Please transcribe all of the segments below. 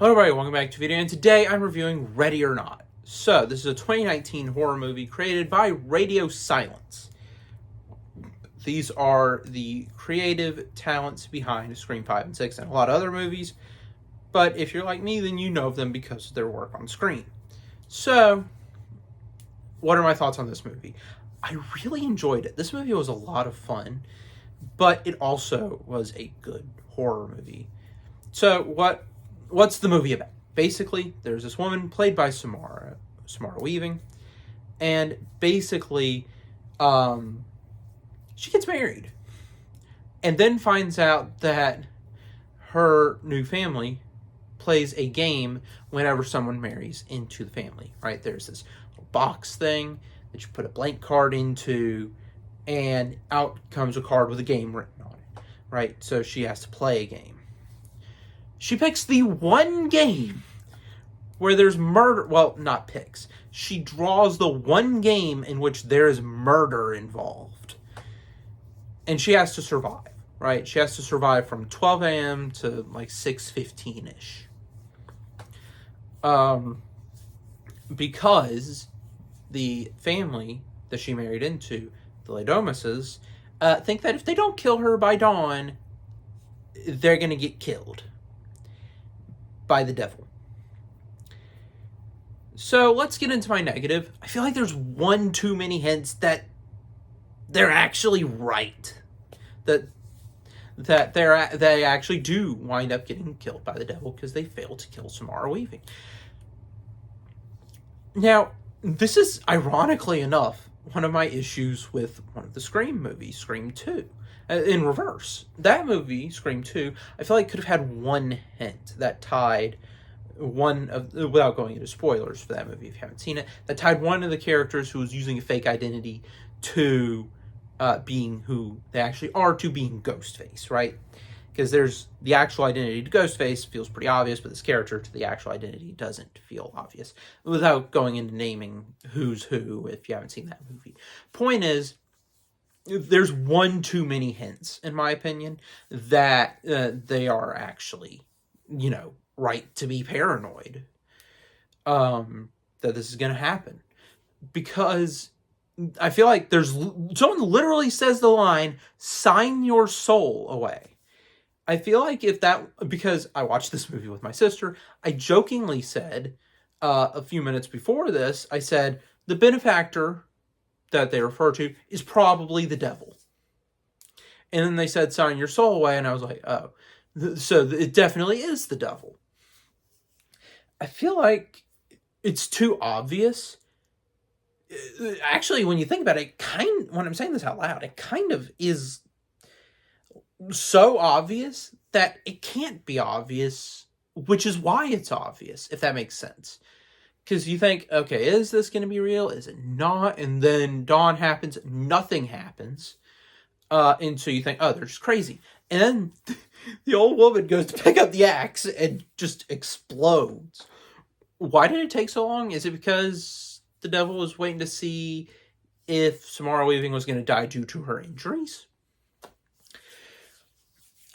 Hello everybody, welcome back to the video, and today I'm reviewing Ready or Not. So, this is a 2019 horror movie created by Radio Silence. These are the creative talents behind Scream 5 and 6 and a lot of other movies, but if you're like me, then you know of them because of their work on Scream. So, what are my thoughts on this movie? I really enjoyed it. This movie was a lot of fun, but it also was a good horror movie. So, what's the movie about? Basically, there's this woman played by Samara Weaving, and basically, she gets married, and then finds out that her new family plays a game whenever someone marries into the family, right? There's this little box thing that you put a blank card into, and out comes a card with a game written on it, right? So she has to play a game. She picks the one game where there's murder. Well, not picks. She draws the one game in which there is murder involved. And she has to survive, right? She has to survive from 12 a.m. to like 6:15-ish. Because the family that she married into, the Ladomises, think that if they don't kill her by dawn, they're going to get killed by the devil. So let's get into my negative. I feel like there's one too many hints that they're actually right. That they actually do wind up getting killed by the devil because they fail to kill Samara Weaving. Now, this is, ironically enough, one of my issues with one of the Scream movies, Scream 2. In reverse, that movie, Scream 2, I feel like could have had one hint that tied one of, without going into spoilers for that movie if you haven't seen it, that tied one of the characters who was using a fake identity to being who they actually are, to being Ghostface, right? Because there's the actual identity to Ghostface feels pretty obvious, but this character to the actual identity doesn't feel obvious. Without going into naming who's who, if you haven't seen that movie. Point is, there's one too many hints, in my opinion, that they are actually, right to be paranoid that this is going to happen. Because I feel like someone literally says the line, "Sign your soul away." I feel like because I watched this movie with my sister, I jokingly said a few minutes before this, I said, the benefactor that they refer to is probably the devil. And then they said, "Sign your soul away," and I was like, oh. So it definitely is the devil. I feel like it's too obvious. Actually, when you think about it, when I'm saying this out loud, it kind of is so obvious that it can't be obvious, which is why it's obvious, if that makes sense. Because you think, okay, is this going to be real? Is it not? And then dawn happens, nothing happens. And so you think, oh, they're just crazy. And then the old woman goes to pick up the axe and just explodes. Why did it take so long? Is it because the devil was waiting to see if Samara Weaving was going to die due to her injuries?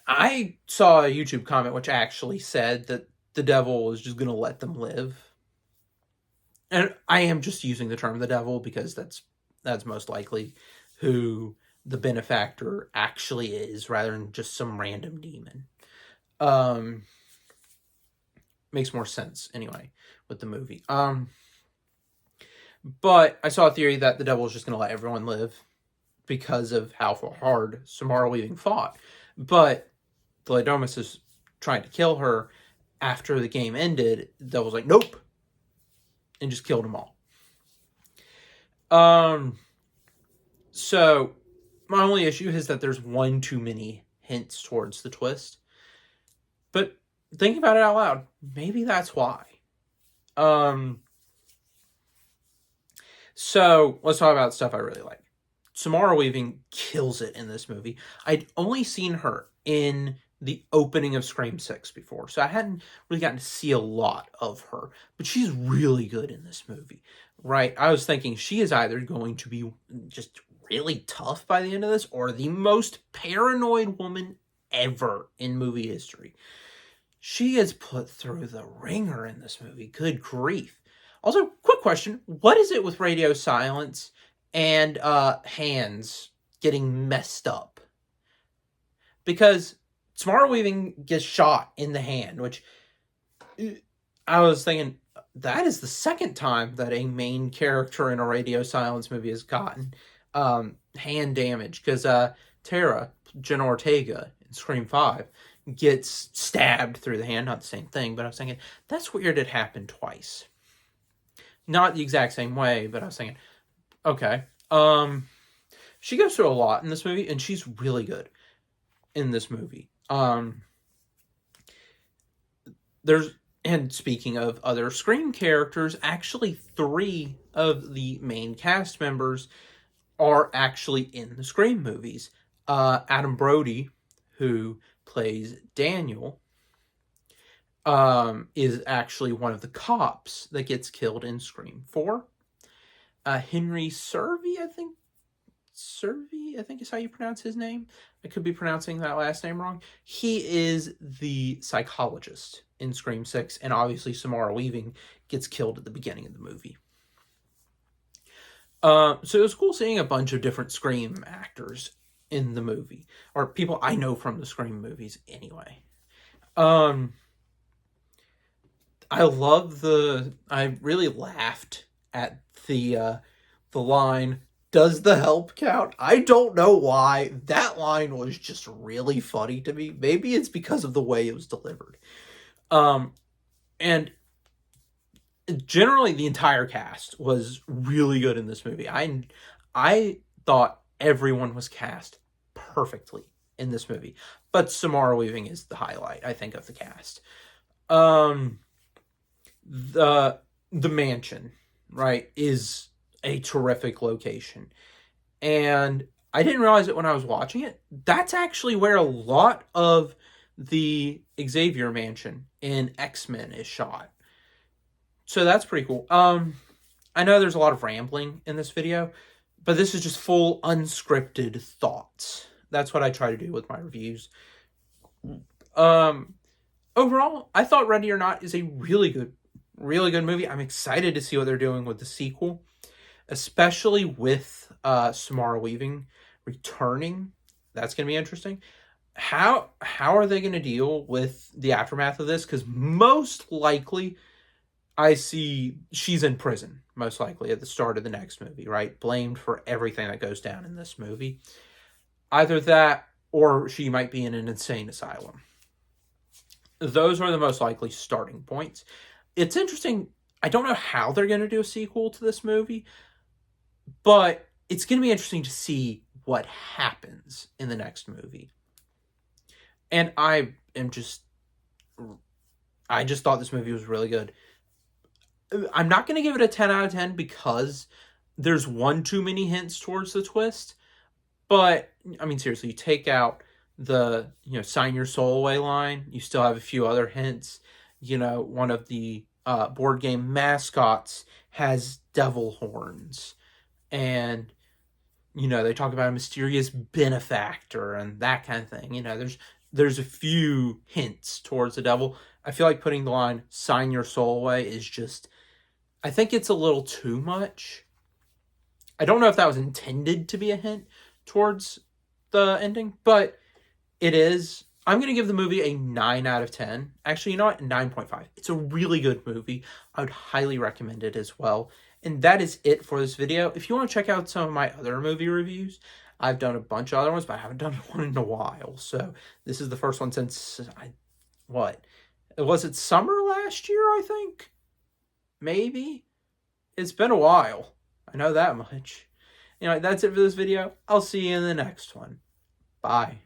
I saw a YouTube comment which actually said that the devil was just going to let them live. And I am just using the term the devil because that's most likely who the benefactor actually is, rather than just some random demon. Makes more sense anyway with the movie. But I saw a theory that the devil is just going to let everyone live because of how hard Samara Weaving fought. But the Ladomises trying to kill her after the game ended, the devil's like, nope, and just killed them all. So my only issue is that there's one too many hints towards the twist. But thinking about it out loud, maybe that's why. So let's talk about stuff I really like. Samara Weaving kills it in this movie. I'd only seen her in the opening of Scream 6 before, so I hadn't really gotten to see a lot of her, but she's really good in this movie, right? I was thinking she is either going to be just really tough by the end of this, or the most paranoid woman ever in movie history. she is put through the ringer in this movie. Good grief. Also, quick question. What is it with radio silence and hands getting messed up? Because Samara Weaving gets shot in the hand, which I was thinking, that is the second time that a main character in a radio silence movie has gotten hand damage. Because Tara, Jenna Ortega in Scream 5, gets stabbed through the hand. Not the same thing, but I was thinking, that's weird it happened twice. Not the exact same way, but I was thinking, okay. She goes through a lot in this movie, and she's really good in this movie. And speaking of other Scream characters, actually 3 of the main cast members are actually in the Scream movies. Adam Brody, who plays Daniel, is actually one of the cops that gets killed in Scream 4. Henry Cervi, I think is how you pronounce his name. I could be pronouncing that last name wrong. He is the psychologist in Scream 6, and obviously Samara Weaving gets killed at the beginning of the movie. So it was cool seeing a bunch of different Scream actors in the movie, or people I know from the Scream movies anyway. I really laughed at the line, "Does the help count?" I don't know why. That line was just really funny to me. Maybe it's because of the way it was delivered. And generally the entire cast was really good in this movie. I thought everyone was cast perfectly in this movie, but Samara Weaving is the highlight, I think, of the cast. The mansion, right, is a terrific location, and I didn't realize it when I was watching it. That's actually where a lot of the Xavier mansion in X-Men is shot. So that's pretty cool. I know there's a lot of rambling in this video, but this is just full unscripted thoughts. That's what I try to do with my reviews. Overall, I thought Ready or Not is a really good movie. I'm excited to see what they're doing with the sequel, especially with Samara Weaving returning. That's going to be interesting. How are they going to deal with the aftermath of this? Because most likely, I see she's in prison, most likely, at the start of the next movie, right? Blamed for everything that goes down in this movie. Either that, or she might be in an insane asylum. Those are the most likely starting points. It's interesting. I don't know how they're going to do a sequel to this movie, but it's going to be interesting to see what happens in the next movie. And I just thought this movie was really good. I'm not going to give it a 10 out of 10 because there's one too many hints towards the twist. But, I mean, seriously, you take out the, sign your soul away line. You still have a few other hints. One of the board game mascots has devil horns. And, they talk about a mysterious benefactor and that kind of thing. There's a few hints towards the devil. I feel like putting the line, sign your soul away, is just, I think it's a little too much. I don't know if that was intended to be a hint towards the ending, but it is. I'm going to give the movie a 9 out of 10. Actually, 9.5. It's a really good movie. I would highly recommend it as well. And that is it for this video. If you want to check out some of my other movie reviews, I've done a bunch of other ones, but I haven't done one in a while. So this is the first one since, was it summer last year, I think? Maybe? It's been a while. I know that much. That's it for this video. I'll see you in the next one. Bye.